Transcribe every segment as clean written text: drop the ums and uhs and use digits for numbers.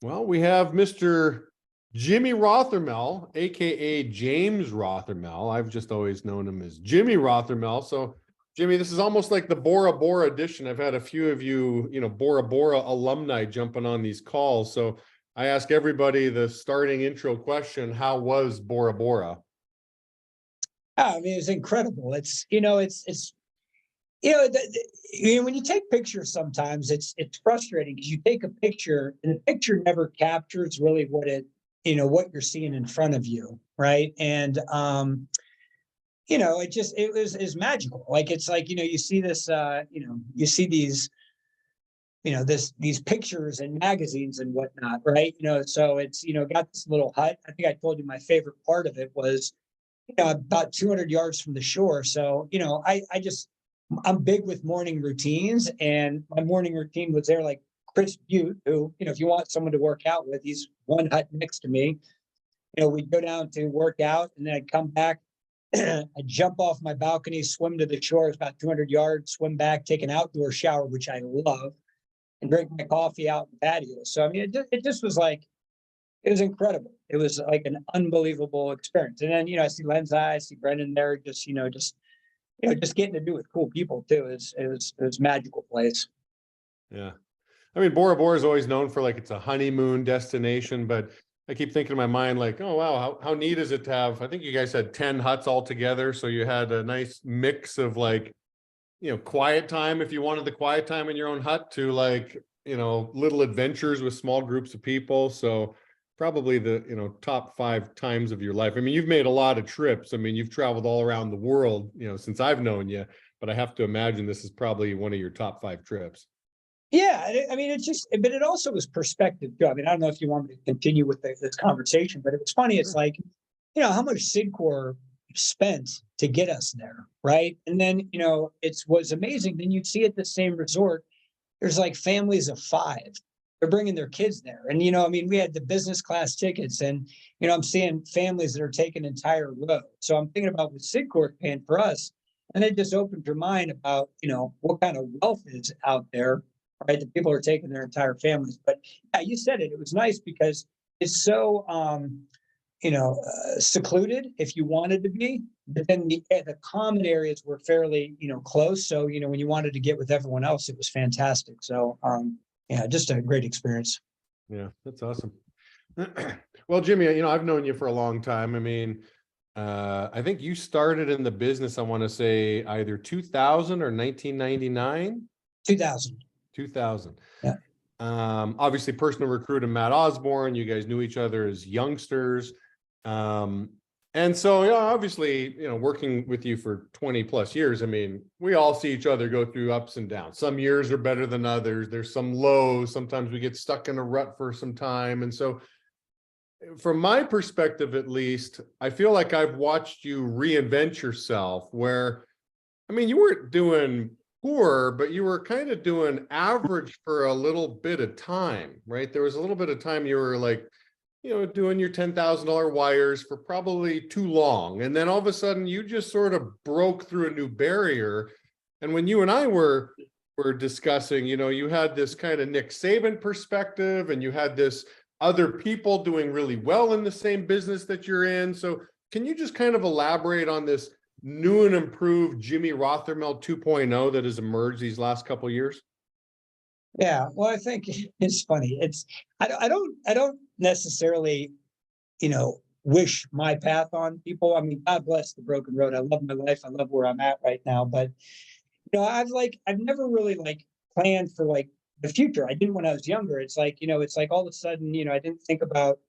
Well, we have Mr. Jimmy Rothermel, aka James Rothermel. I've just always known him as Jimmy Rothermel. So, Jimmy, this is almost like the Bora Bora edition. I've had a few of you, Bora Bora alumni jumping on these calls. So I ask everybody the starting intro question: how was Bora Bora? I mean, it's incredible. When you take pictures, sometimes it's frustrating because you take a picture and the picture never captures really what you're seeing in front of you, right? And it was magical. Like it's like you see this, you see these pictures and magazines and whatnot, right? So it's got this little hut. I think I told you my favorite part of it was about 200 yards from the shore. So, I'm big with morning routines, and my morning routine was there. Like Chris Butte, who, if you want someone to work out with, he's one hut next to me. We'd go down to work out, and then I'd come back. I'd jump off my balcony, swim to the shore. It's about 200 yards, swim back, take an outdoor shower, which I love, and drink my coffee out in the patio. So, I mean, it just was like, it was incredible. It was like an unbelievable experience. And then, I see Lenzi, I see Brendan there, just getting to do with cool people too. It was a magical place. Yeah. I mean, Bora Bora is always known for like it's a honeymoon destination, but I keep thinking in my mind, like, oh, wow, how neat is it to have, I think you guys had 10 huts all together. So you had a nice mix of like, quiet time if you wanted the quiet time in your own hut to like, little adventures with small groups of people. So probably the, top 5 times of your life. I mean, you've made a lot of trips. I mean, you've traveled all around the world, since I've known you, but I have to imagine this is probably one of your top 5 trips. Yeah, I mean, but it also was perspective too. I mean, I don't know if you want me to continue with this conversation, but it was funny. It's like, how much Sidcor spent to get us there, right? And then, it was amazing. Then you'd see at the same resort, there's like families of 5. They're bringing their kids there. And, I mean, we had the business class tickets, and, I'm seeing families that are taking entire row. So I'm thinking about what Sidcor paying for us. And it just opened your mind about, what kind of wealth is out there, right? That people are taking their entire families. But yeah, you said it. It was nice because it's so, secluded if you wanted to be, but then the common areas were fairly, close. So, when you wanted to get with everyone else, it was fantastic. So, yeah, just a great experience. Yeah, that's awesome. Well, Jimmy, I've known you for a long time. I mean, I think you started in the business, I want to say either 2000 or 1999. 2000. 2000. Yeah. Obviously personal recruiter Matt Osborne, you guys knew each other as youngsters. And so, yeah, obviously, working with you for 20 plus years, I mean, we all see each other go through ups and downs. Some years are better than others. There's some lows. Sometimes we get stuck in a rut for some time. And so from my perspective, at least, I feel like I've watched you reinvent yourself where, I mean, you weren't doing poor, but you were kind of doing average for a little bit of time, right? There was a little bit of time you were like, doing your $10,000 wires for probably too long. And then all of a sudden you just sort of broke through a new barrier. And when you and I were discussing, you had this kind of Nick Saban perspective, and you had this other people doing really well in the same business that you're in. So can you just kind of elaborate on this new and improved Jimmy Rothermel 2.0 that has emerged these last couple of years? Yeah, well, I think it's funny. I don't necessarily, wish my path on people. I mean, God bless the broken road. I love my life. I love where I'm at right now. But I've never really planned for the future. I didn't when I was younger. It's like, it's like all of a sudden, I didn't think about,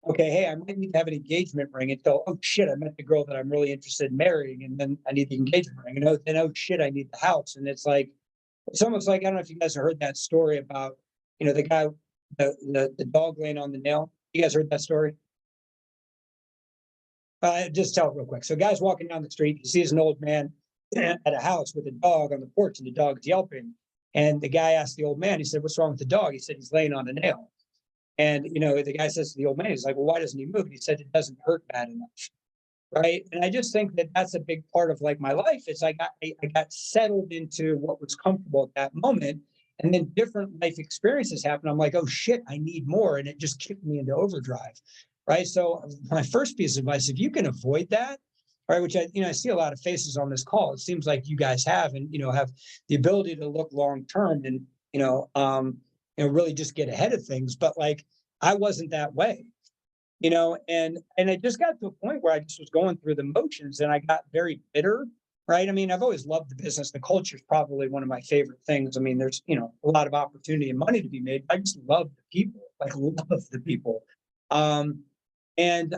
okay, hey, I might need to have an engagement ring until, oh shit, I met the girl that I'm really interested in marrying, and then I need the engagement ring. Then, oh shit, I need the house. And it's like, it's almost like, I don't know if you guys have heard that story about, the guy, the dog laying on the nail. You guys heard that story? Just tell it real quick. So, guy's walking down the street. He sees an old man at a house with a dog on the porch, and the dog's yelping. And the guy asked the old man, he said, "What's wrong with the dog?" He said, "He's laying on a nail." And, the guy says to the old man, he's like, "Well, why doesn't he move?" And he said, "It doesn't hurt bad enough." Right. And I just think that that's a big part of my life is I got settled into what was comfortable at that moment. And then different life experiences happen. I'm like, oh shit, I need more. And it just kicked me into overdrive. Right. So my first piece of advice, if you can avoid that, right, which I see a lot of faces on this call. It seems like you guys have, and, have the ability to look long term and, really just get ahead of things. But like, I wasn't that way, and it just got to a point where I just was going through the motions and I got very bitter. Right. I mean, I've always loved the business. The culture is probably one of my favorite things. I mean, there's, a lot of opportunity and money to be made. I just love the people, like love the people. And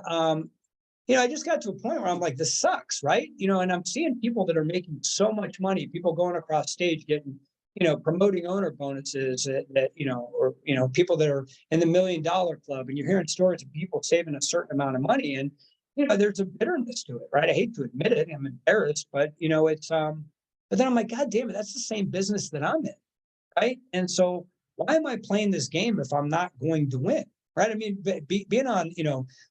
I just got to a point where I'm like, this sucks, right? And I'm seeing people that are making so much money, people going across stage getting, promoting owner bonuses or people that are in the $1 million club, and you're hearing stories of people saving a certain amount of money, and there's a bitterness to it, right? I hate to admit it, I'm embarrassed, but it's but then I'm like, God damn it, that's the same business that I'm in, right? And so why am I playing this game if I'm not going to win? Right. I mean, being on,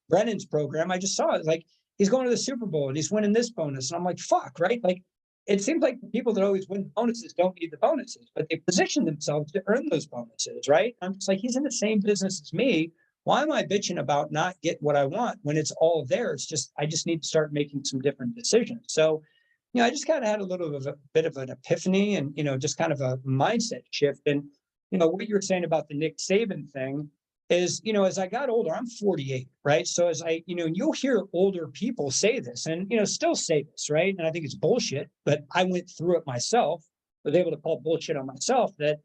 Brennan's program, I just saw it like he's going to the Super Bowl and he's winning this bonus. And I'm like, fuck, right? Like, it seems like the people that always win bonuses don't need the bonuses, but they position themselves to earn those bonuses. Right. I'm just like, he's in the same business as me. Why am I bitching about not getting what I want when it's all there? It's just, I just need to start making some different decisions. So, I just kind of had a bit of an epiphany and, just kind of a mindset shift. And, what you were saying about the Nick Saban thing is, as I got older, I'm 48, right? So as you'll hear older people say this and, still say this, right? And I think it's bullshit, but I went through it myself, was able to call bullshit on myself that,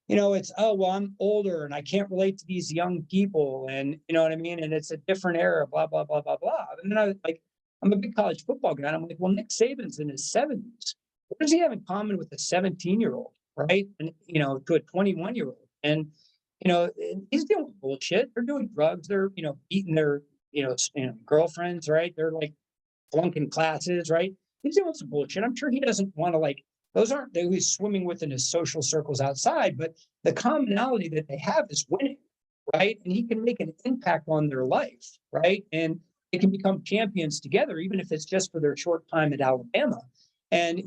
it's, oh, well, I'm older and I can't relate to these young people. And you know what I mean? And it's a different era, blah, blah, blah, blah, blah. And then I was like, I'm a big college football guy. And I'm like, well, Nick Saban's in his 70s. What does he have in common with a 17-year-old, right? And, to a 21-year-old. And, he's doing bullshit. They're doing drugs. They're, beating their, girlfriends, right? They're like flunking classes, right? He's doing some bullshit. I'm sure he doesn't want to those aren't that he's swimming within his social circles outside, but the commonality that they have is winning, right? And he can make an impact on their life, right? And they can become champions together, even if it's just for their short time at Alabama. And,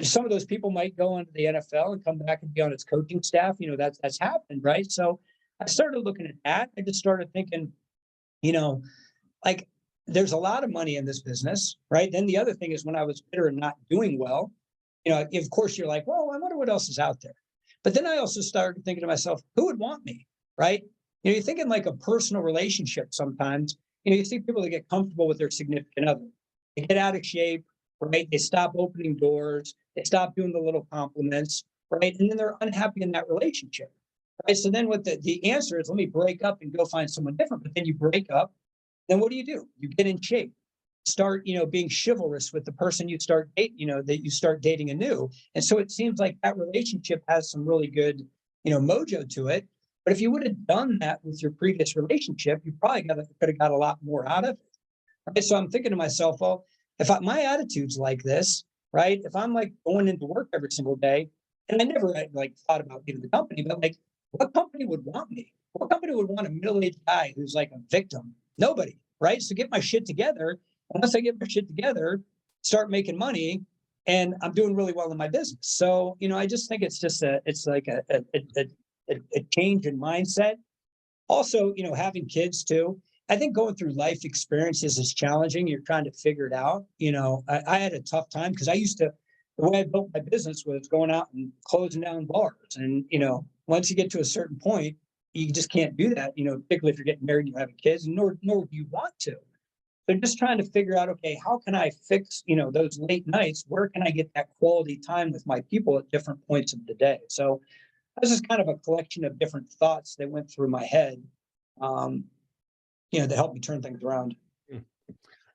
some of those people might go into the NFL and come back and be on its coaching staff. That's happened, right? So I started looking at that. I just started thinking, like there's a lot of money in this business, right? Then the other thing is when I was bitter and not doing well, of course you're like, well, I wonder what else is out there. But then I also started thinking to myself, who would want me, right? You're thinking like a personal relationship sometimes. You see people that get comfortable with their significant other. They get out of shape, right? They stop opening doors. They stop doing the little compliments, right? And then they're unhappy in that relationship, right? So then what the answer is, let me break up and go find someone different. But then you break up, then what do? You get in shape, start, being chivalrous with the person you start date, that you start dating anew. And so it seems like that relationship has some really good, mojo to it. But if you would have done that with your previous relationship, you probably could have got a lot more out of it. Right? So I'm thinking to myself, well, if my attitude's like this, right? If I'm like going into work every single day, and I never had thought about leaving the company, but like, what company would want me? What company would want a middle-aged guy who's like a victim? Nobody, right? So get my shit together. And once I get my shit together, start making money, and I'm doing really well in my business. So, I just think it's just it's like a change in mindset. Also, having kids too. I think going through life experiences is challenging. You're trying to figure it out. I had a tough time because the way I built my business was going out and closing down bars. And, once you get to a certain point, you just can't do that, particularly if you're getting married and you're having kids, nor do you want to. So just trying to figure out, okay, how can I fix, those late nights? Where can I get that quality time with my people at different points of the day? So this is kind of a collection of different thoughts that went through my head. To help me turn things around.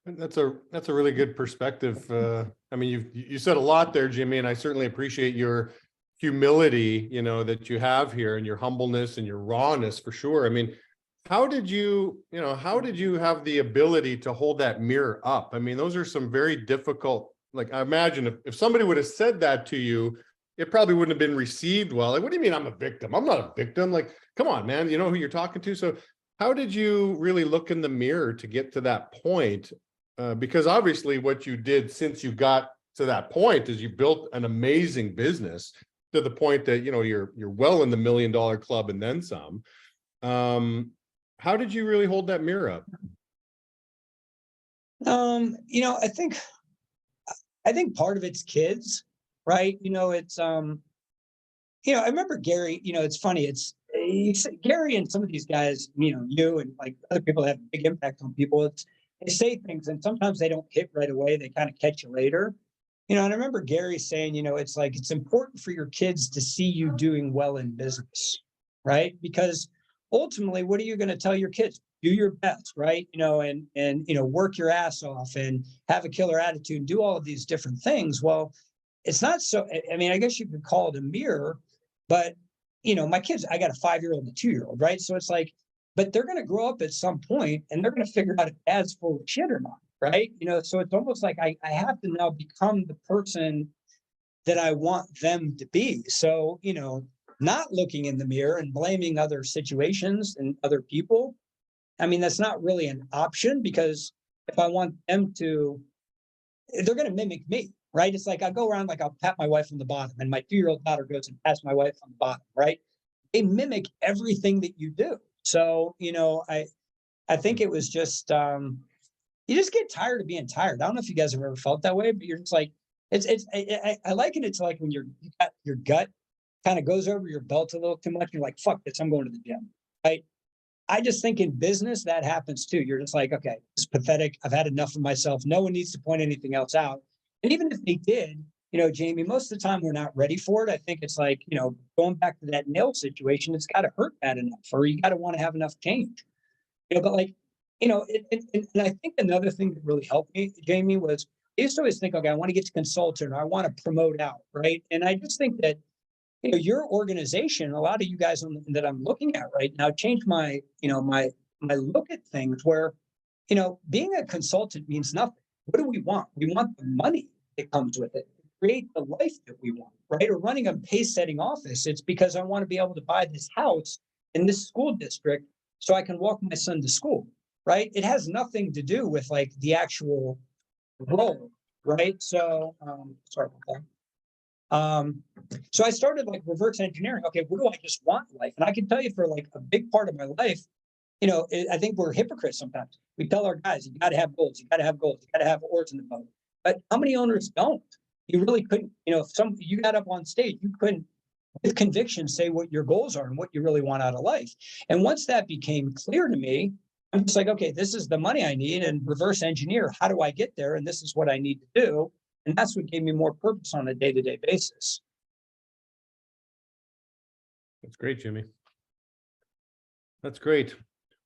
That's a really good perspective. I mean, you said a lot there, Jimmy, and I certainly appreciate your humility, that you have here, and your humbleness and your rawness for sure. I mean, how did you have the ability to hold that mirror up? I mean, those are some very difficult, like, I imagine if somebody would have said that to you, it probably wouldn't have been received well. Like, what do you mean I'm a victim? I'm not a victim. Like, come on, man, you know who you're talking to. So how did you really look in the mirror to get to that point? Because obviously what you did since you got to that point is you built an amazing business to the point that, you're well in the $1 million club and then some. How did you really hold that mirror up? I think part of it's kids, right? I remember Gary, it's funny. Gary and some of these guys, you and like other people that have a big impact on people. They say things and sometimes they don't hit right away. They kind of catch you later. And I remember Gary saying, it's like, it's important for your kids to see you doing well in business, right? Because ultimately, what are you going to tell your kids? Do your best, right? And work your ass off and have a killer attitude and do all of these different things. Well, it's not so, I mean, I guess you could call it a mirror, but my kids, I got a 5-year-old and a 2-year-old, right? So it's like, but they're going to grow up at some point and they're going to figure out if dad's full of shit or not, right? So it's almost like I have to now become the person that I want them to be. So, not looking in the mirror and blaming other situations and other people. I mean, that's not really an option because if I want them to, they're going to mimic me, right? It's like I go around like I'll pat my wife on the bottom and my 2-year-old daughter goes and pats my wife on the bottom, right? They mimic everything that you do. So, I think it was just, you just get tired of being tired. I don't know if you guys have ever felt that way, but you're just like, I liken it to like when your gut kind of goes over your belt a little too much. You're like, fuck this, I'm going to the gym, right? I just think in business that happens too. You're just like, okay, it's pathetic. I've had enough of myself. No one needs to point anything else out. And even if they did, Jamie, most of the time we're not ready for it. I think it's like, going back to that nail situation, it's got to hurt bad enough, or you got to want to have enough change. But like, and I think another thing that really helped me, Jamie, was I used to always think, okay, I want to get to consultant or I want to promote out, right? And I just think that your organization, a lot of you guys that I'm looking at right now, changed my look at things where, being a consultant means nothing. What do we want? We want the money that comes with it, create the life that we want, right? Or running a pace setting office. It's because I want to be able to buy this house in this school district so I can walk my son to school, right? It has nothing to do with like the actual role, right? So, sorry about that. So I started like reverse engineering. Okay, what do I just want in life? And I can tell you for like a big part of my life, I think we're hypocrites sometimes. We tell our guys, you got to have goals, you got to have goals, you got to have oars in the boat. But how many owners don't? You really couldn't, if you got up on stage, you couldn't with conviction say what your goals are and what you really want out of life. And once that became clear to me, I'm just like, okay, this is the money I need and reverse engineer. How do I get there? And this is what I need to do. And that's what gave me more purpose on a day-to-day basis. That's great, Jimmy. That's great.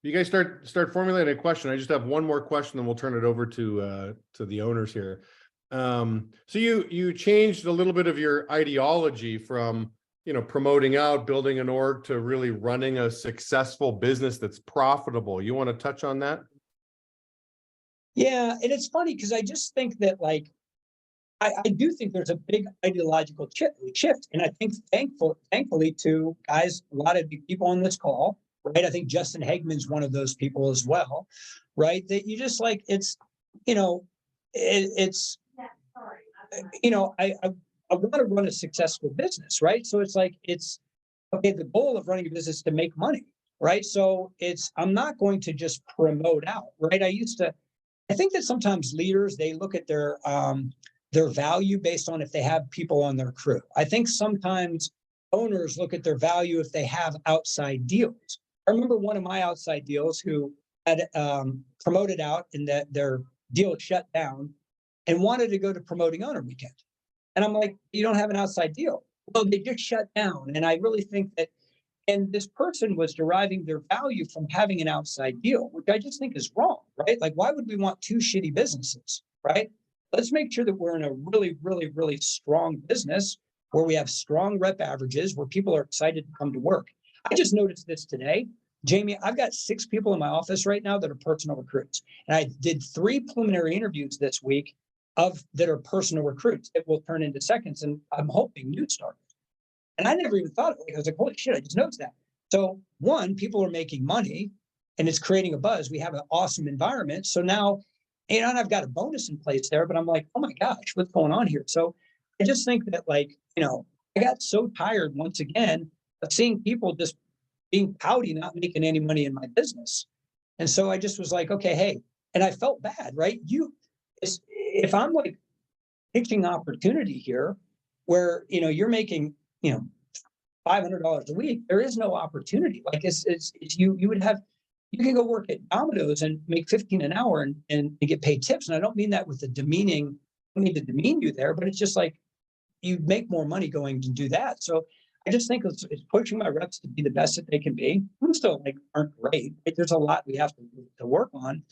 You guys start formulating a question. I just have one more question, and we'll turn it over to the owners here. So you changed a little bit of your ideology from promoting out, building an org, to really running a successful business that's profitable. You want to touch on that? Yeah, and it's funny because I just think that like I do think there's a big ideological shift. And I think thankfully to guys, a lot of people on this call, right? I think Justin Hagman's one of those people as well, right? That you just like, it's, it's, I want to run a successful business, right? So it's like, it's, okay, the goal of running a business is to make money, right? So I'm not going to just promote out, right? I think that sometimes leaders, they look at their value based on if they have people on their crew. I think sometimes owners look at their value if they have outside deals. I remember one of my outside deals who had promoted out and that their deal shut down and wanted to go to promoting owner weekend. And I'm like, you don't have an outside deal. Well, they just shut down. And I really think that, and this person was deriving their value from having an outside deal, which I just think is wrong, right? Like, why would we want two shitty businesses, right? Let's make sure that we're in a really, really, really strong business where we have strong rep averages, where people are excited to come to work. I just noticed this today. Jamie, I've got 6 people in my office right now that are personal recruits. And I did 3 preliminary interviews this week that are personal recruits. It will turn into seconds, and I'm hoping new starters. And I never even thought of it. I was like, holy shit, I just noticed that. So one, people are making money and it's creating a buzz. We have an awesome environment. So now, and I've got a bonus in place there, but I'm like, oh my gosh, what's going on here? So I just think that, like, I got so tired once again of seeing people just being pouty, not making any money in my business. And so I just was like, okay, hey, and I felt bad, right? If I'm like pitching opportunity here where, you're making, $500 a week, there is no opportunity. Like it's you would have, you can go work at Domino's and make 15 an hour and get paid tips. And I don't mean that with I don't mean to demean you there, but it's just like, you make more money going to do that. So I just think it's pushing my reps to be the best that they can be. We still like aren't great. Right? There's a lot we have to work on.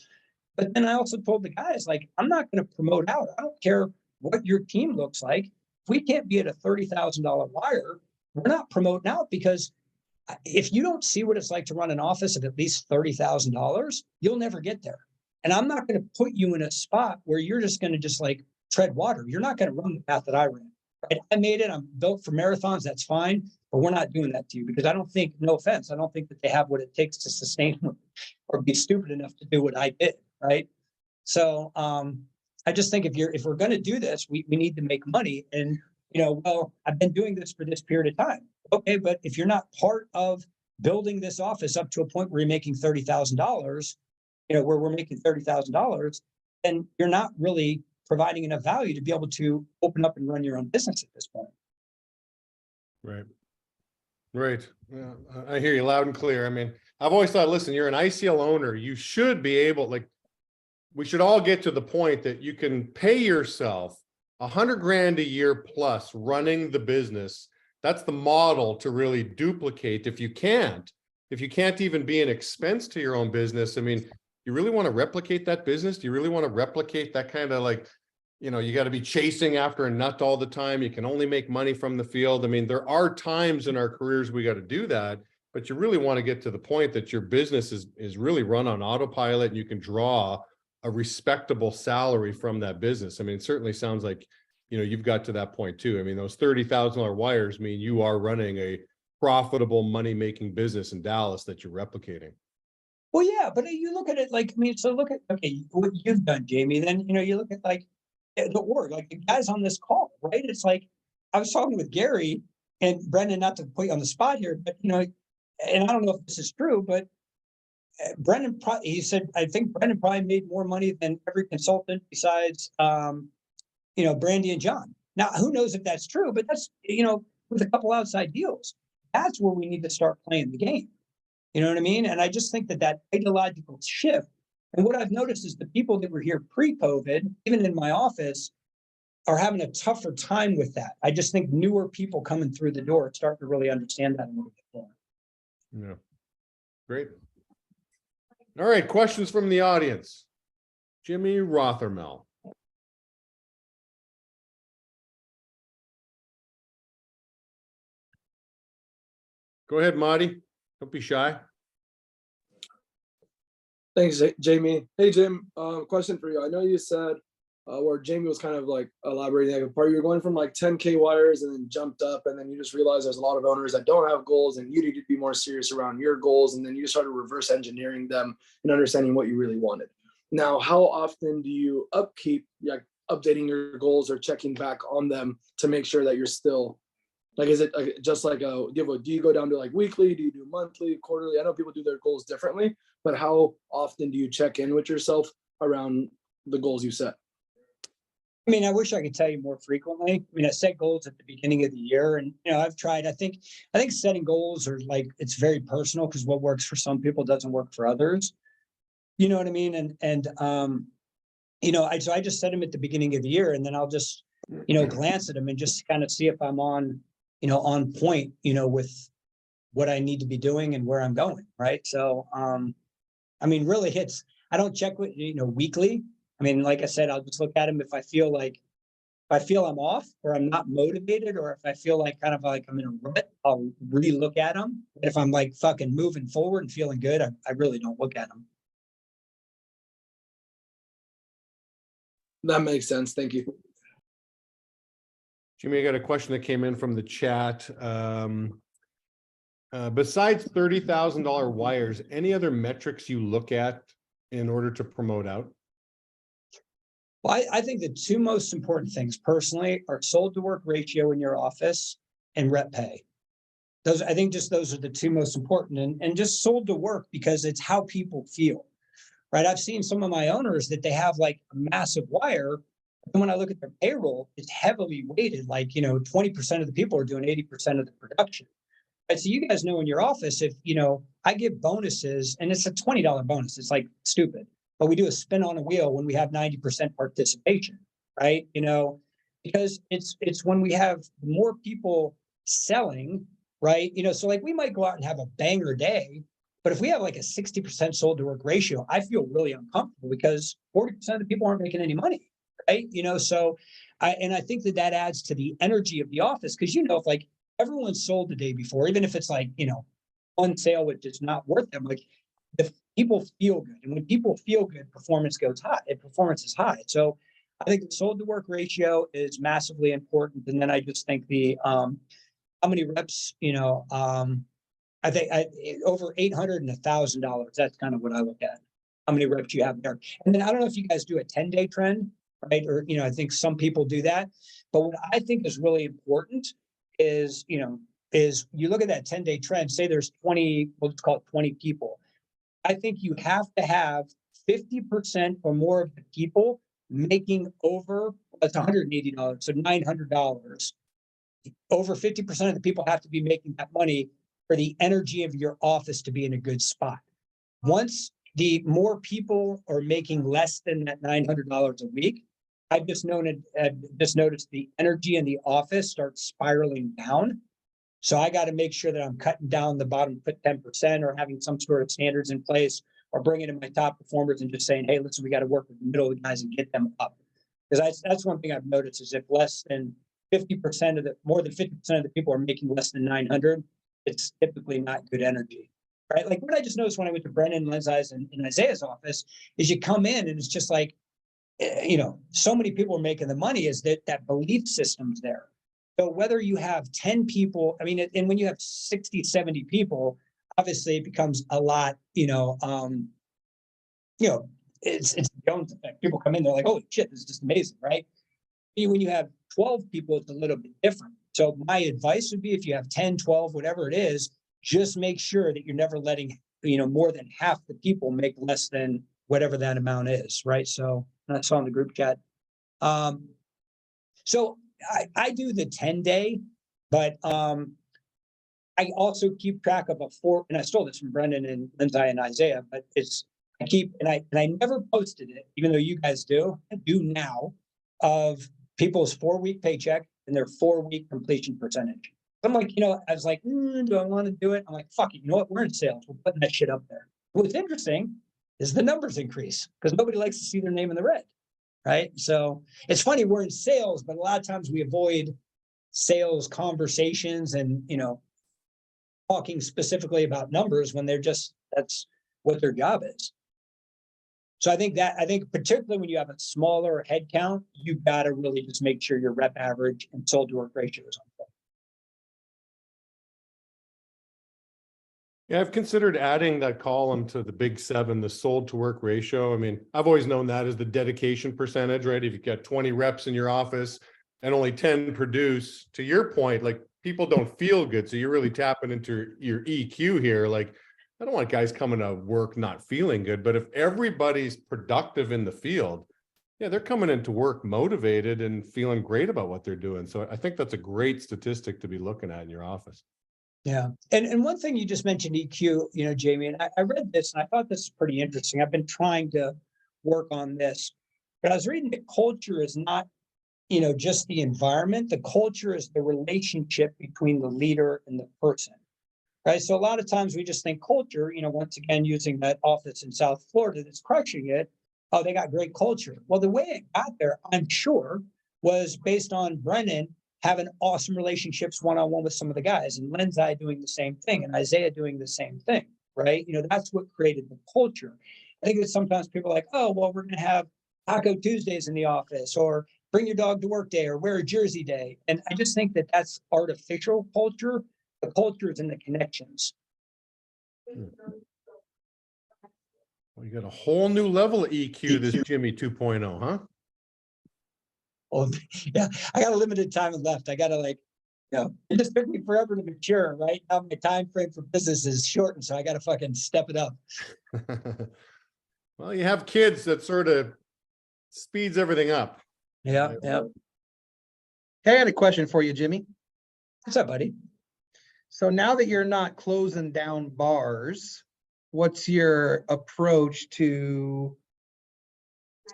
But then I also told the guys, like, I'm not going to promote out. I don't care what your team looks like. If we can't be at a $30,000 wire, we're not promoting out, because if you don't see what it's like to run an office of at least $30,000, you'll never get there. And I'm not going to put you in a spot where you're just going to just like tread water. You're not going to run the path that I ran. Right? I made it. I'm built for marathons. That's fine. But we're not doing that to you, because I don't think, no offense, I don't think that they have what it takes to sustain or be stupid enough to do what I did. Right. So I just think if we're going to do this, we need to make money. And, well, I've been doing this for this period of time. Okay. But if you're not part of building this office up to a point where you're making $30,000, where we're making $30,000, then you're not really providing enough value to be able to open up and run your own business at this point. Right. Right. Yeah, I hear you loud and clear. I mean, I've always thought, listen, you're an ICL owner. You should be able, like, we should all get to the point that you can pay yourself $100,000 a year plus running the business. That's the model to really duplicate. If you can't even be an expense to your own business, I mean, you really want to replicate that business? Do you really want to replicate that kind of like, you got to be chasing after a nut all the time. You can only make money from the field. I mean, there are times in our careers we got to do that, but you really want to get to the point that your business is really run on autopilot and you can draw a respectable salary from that business. I mean, it certainly sounds like, you've got to that point too. I mean, those $30,000 wires mean you are running a profitable money-making business in Dallas that you're replicating. Well, yeah, but you look at it like, I mean, so look at, okay, what you've done, Jamie, then, you look at like the org, like the guys on this call, right? It's like, I was talking with Gary and Brendan, not to put you on the spot here, but, and I don't know if this is true, but Brendan, he said, I think Brendan probably made more money than every consultant besides, Brandy and John. Now, who knows if that's true, but that's, with a couple outside deals, that's where we need to start playing the game. You know what I mean? And I just think that ideological shift, and what I've noticed is the people that were here pre-COVID, even in my office, are having a tougher time with that. I just think newer people coming through the door start to really understand that a little bit more. Yeah. Great. All right. Questions from the audience. Jimmy Rothermel. Go ahead, Marty. Don't be shy. Thanks, Jamie. Hey, Jim, question for you. I know you said where Jamie was kind of like elaborating that part, you're going from like 10K wires and then jumped up, and then you just realized there's a lot of owners that don't have goals and you need to be more serious around your goals. And then you started reverse engineering them and understanding what you really wanted. Now, how often do you upkeep, like updating your goals or checking back on them to make sure that you're still, like, is it just like do you go down to like weekly? Do you do monthly, quarterly? I know people do their goals differently, but how often do you check in with yourself around the goals you set? I mean, I wish I could tell you more frequently. I mean, I set goals at the beginning of the year, and I've tried. I think setting goals are like, it's very personal, because what works for some people doesn't work for others. You know what I mean? So I just set them at the beginning of the year, and then I'll just glance at them and just kind of see if I'm on point, with what I need to be doing and where I'm going. Right. So, I mean, really I don't check with, weekly. I mean, like I said, I'll just look at them if I feel I'm off or I'm not motivated, or if I feel like kind of like I'm in a rut, I'll re-look at them. If I'm like fucking moving forward and feeling good, I really don't look at them. That makes sense. Thank you. Jimmy, I got a question that came in from the chat. Besides $30,000 wires, any other metrics you look at in order to promote out? Well, I think the two most important things personally are sold to work ratio in your office and rep pay. Those, I think just those are the two most important, and just sold to work because it's how people feel, right? I've seen some of my owners that they have like a massive wire. And when I look at their payroll, it's heavily weighted, like, 20% of the people are doing 80% of the production. Right? So you guys know in your office, if, I give bonuses and it's a $20 bonus, it's like stupid, but we do a spin on a wheel when we have 90% participation, right? Because it's when we have more people selling, right? So like we might go out and have a banger day, but if we have like a 60% sold to work ratio, I feel really uncomfortable because 40% of the people aren't making any money, right? So I think that adds to the energy of the office because, if like everyone's sold the day before, even if it's like, one sale which is not worth them, like the people feel good. And when people feel good, performance goes high and performance is high. So I think the sold to work ratio is massively important. And then I just think the how many reps, I think over 800 and $1,000. That's kind of what I look at. How many reps you have there. And then I don't know if you guys do a 10-day trend, right? Or, I think some people do that. But what I think is really important is, is you look at that 10-day trend, say there's 20, let's call it 20 people. I think you have to have 50% or more of the people making over, that's $180, so $900. Over 50% of the people have to be making that money for the energy of your office to be in a good spot. Once the more people are making less than that $900 a week, I've just noticed the energy in the office starts spiraling down. So I got to make sure that I'm cutting down the bottom 10% or having some sort of standards in place or bringing in my top performers and just saying, hey, listen, we got to work with the middle guys and get them up. Because that's one thing I've noticed is if less than 50% more than 50% of the people are making less than 900, it's typically not good energy, right? Like what I just noticed when I went to Brennan, Lenzai's, and Isaiah's office is you come in and it's just like, so many people are making the money is that belief system's there. So whether you have 10 people, and when you have 60, 70 people, obviously it becomes a lot, it's the Jones effect. People come in, they're like, holy shit, this is just amazing, right? When you have 12 people, it's a little bit different. So my advice would be if you have 10, 12, whatever it is, just make sure that you're never letting, more than half the people make less than whatever that amount is, right? So I saw in the group chat. So I do the 10-day, but I also keep track of and I stole this from Brendan and Lindsay and Isaiah, but I never posted it, even though you guys do. I do now of people's 4-week paycheck and their 4-week completion percentage. I'm like, I was like, do I want to do it? I'm like, fuck it. You know what? We're in sales. We're putting that shit up there. What's interesting is the numbers increase because nobody likes to see their name in the red, right? So it's funny, we're in sales, but a lot of times we avoid sales conversations and, talking specifically about numbers when that's what their job is. So I think particularly when you have a smaller head count, you've got to really just make sure your rep average and sold to work ratio is on point. Yeah, I've considered adding that column to the big 7, the sold to work ratio. I've always known that as the dedication percentage, right? If you've got 20 reps in your office and only 10 produce, to your point, like people don't feel good. So you're really tapping into your EQ here. Like, I don't want guys coming to work not feeling good, but if everybody's productive in the field, yeah, they're coming into work motivated and feeling great about what they're doing. So I think that's a great statistic to be looking at in your office. Yeah. And one thing you just mentioned EQ, Jamie, and I read this and I thought this is pretty interesting. I've been trying to work on this, but I was reading that culture is not, just the environment. The culture is the relationship between the leader and the person. Right. So a lot of times we just think culture, once again, using that office in South Florida that's crushing it. Oh, they got great culture. Well, the way it got there, I'm sure, was based on Brennan having awesome relationships one-on-one with some of the guys and Lindsay doing the same thing and Isaiah doing the same thing. Right. That's what created the culture. I think that sometimes people are like, oh, well, we're going to have Taco Tuesdays in the office or bring your dog to work day or wear a jersey day. And I just think that that's artificial culture. The culture is in the connections. Well, you got a whole new level of EQ, this Jimmy 2.0, huh? Oh, yeah, I got a limited time left. I got to It just took me forever to mature, right? Now my time frame for business is shortened, so I got to fucking step it up. Well, you have kids that sort of speeds everything up. Yeah, yeah. Hey, I had a question for you, Jimmy. What's up, buddy? So now that you're not closing down bars, what's your approach to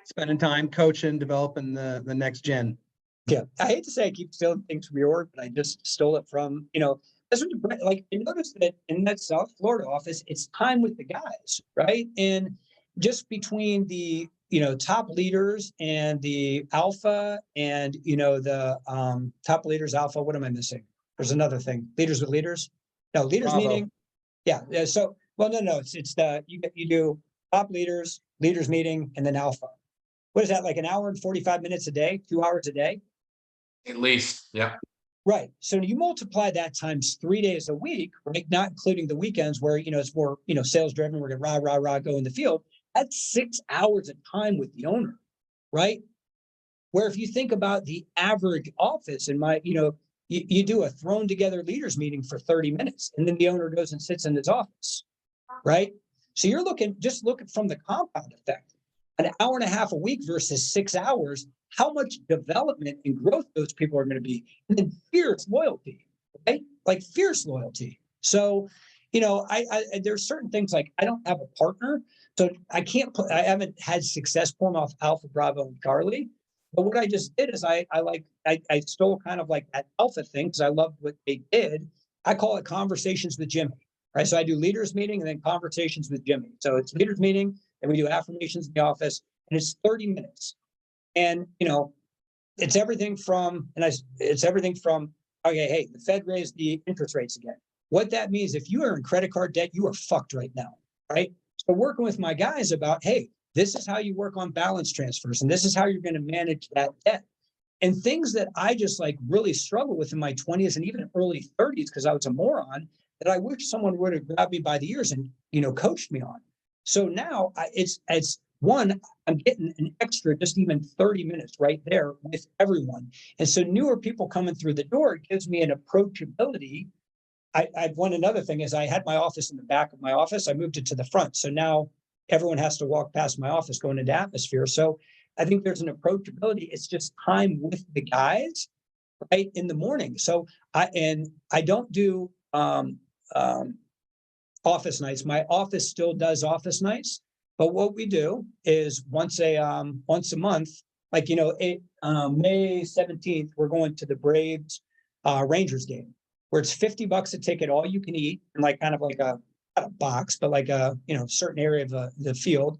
spending time coaching, developing the next gen? Yeah, I hate to say I keep stealing things from your org, but I just stole it from, that's what like I noticed that in that South Florida office, it's time with the guys, right? And just between the top leaders and the alpha and the top leaders alpha, what am I missing? There's another thing. Leaders with leaders. No, leaders Bravo. meeting. Yeah. So well, no, it's the you do top leaders meeting, and then alpha. What is that, like an hour and 45 minutes a day, 2 hours a day? At least, yeah. Right. So you multiply that times 3 days a week, right? Not including the weekends where, it's more, sales driven. We're going to rah, go in the field. That's 6 hours of time with the owner, right? Where if you think about the average office in my, you do a thrown together leaders meeting for 30 minutes and then the owner goes and sits in his office, right? So you're looking from the compound effect, an hour and a half a week versus 6 hours, how much development and growth those people are going to be. And then fierce loyalty, right? Like fierce loyalty. So, I there's certain things like I don't have a partner, so I haven't had success pulling off Alpha, Bravo, and Charlie. But what I just did is I stole kind of like that alpha thing because I loved what they did. I call it conversations with Jimmy, right? So I do leaders meeting and then conversations with Jimmy. So it's leaders meeting and we do affirmations in the office and it's 30 minutes. And, it's everything from, okay, hey, the Fed raised the interest rates again. What that means, if you are in credit card debt, you are fucked right now, right? So working with my guys about, hey, this is how you work on balance transfers, and this is how you're going to manage that debt. And things that I just like really struggled with in my 20s and even early 30s because I was a moron that I wish someone would have grabbed me by the ears and, coached me on. So now it's one, I'm getting an extra, just even 30 minutes right there with everyone. And so newer people coming through the door, it gives me an approachability. Another thing is I had my office in the back of my office. I moved it to the front. So now everyone has to walk past my office going into atmosphere. So I think there's an approachability. It's just time with the guys, right, in the morning. So I don't do office nights. My office still does office nights. But what we do is once a month, like, May 17th, we're going to the Braves Rangers game where it's $50 a ticket, all you can eat, and like kind of like not a box, but like a, certain area of the field.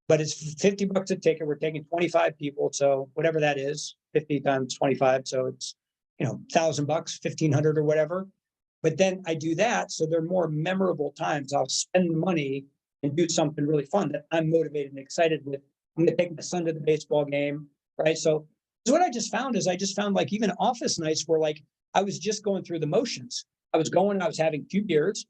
But it's $50 a ticket. We're taking 25 people. So whatever that is, 50 times 25. So it's, $1,000, 1,500 or whatever. But then I do that. So they're more memorable times. I'll spend the money and do something really fun that I'm motivated and excited with. I'm going to take my son to the baseball game, right? So what I just found like even office nights were like, I was just going through the motions. I was having a few beers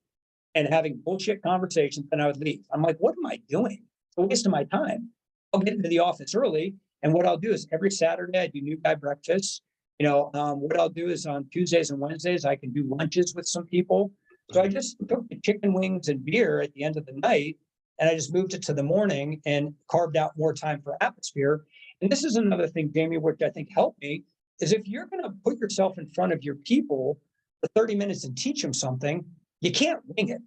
and having bullshit conversations, and I would leave. I'm like, what am I doing? It's a waste of my time. I'll get into the office early, and what I'll do is every Saturday I do new guy breakfast. What I'll do is on Tuesdays and Wednesdays, I can do lunches with some people. So I just took the chicken wings and beer at the end of the night, and I just moved it to the morning and carved out more time for atmosphere. And this is another thing, Jamie, which I think helped me, is if you're going to put yourself in front of your people for 30 minutes and teach them something, you can't wing it.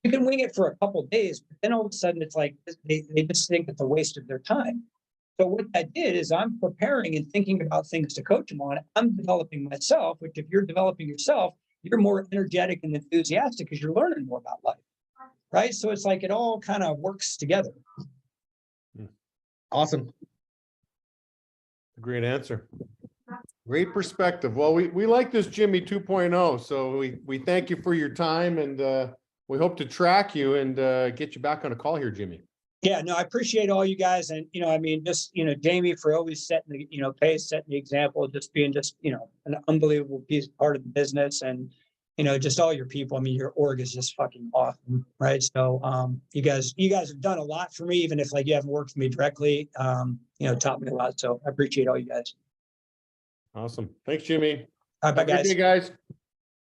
You can wing it for a couple of days, but then all of a sudden it's like they just think it's a waste of their time. So what I did is I'm preparing and thinking about things to coach them on. I'm developing myself, which if you're developing yourself, you're more energetic and enthusiastic because you're learning more about life, right? So it's like it all kind of works together. Awesome. Great answer. Great perspective. Well, we like this Jimmy 2.0. So we thank you for your time, and we hope to track you and get you back on a call here, Jimmy. Yeah, no, I appreciate all you guys. And, just, Jamie for always setting the, pace, setting the example, just being an unbelievable part of the business, and, just all your people. I mean, your org is just fucking awesome. Right. So, you guys have done a lot for me, even if like you haven't worked with me directly, taught me a lot. So I appreciate all you guys. Awesome. Thanks, Jimmy. Bye, Have a good guys. day, guys.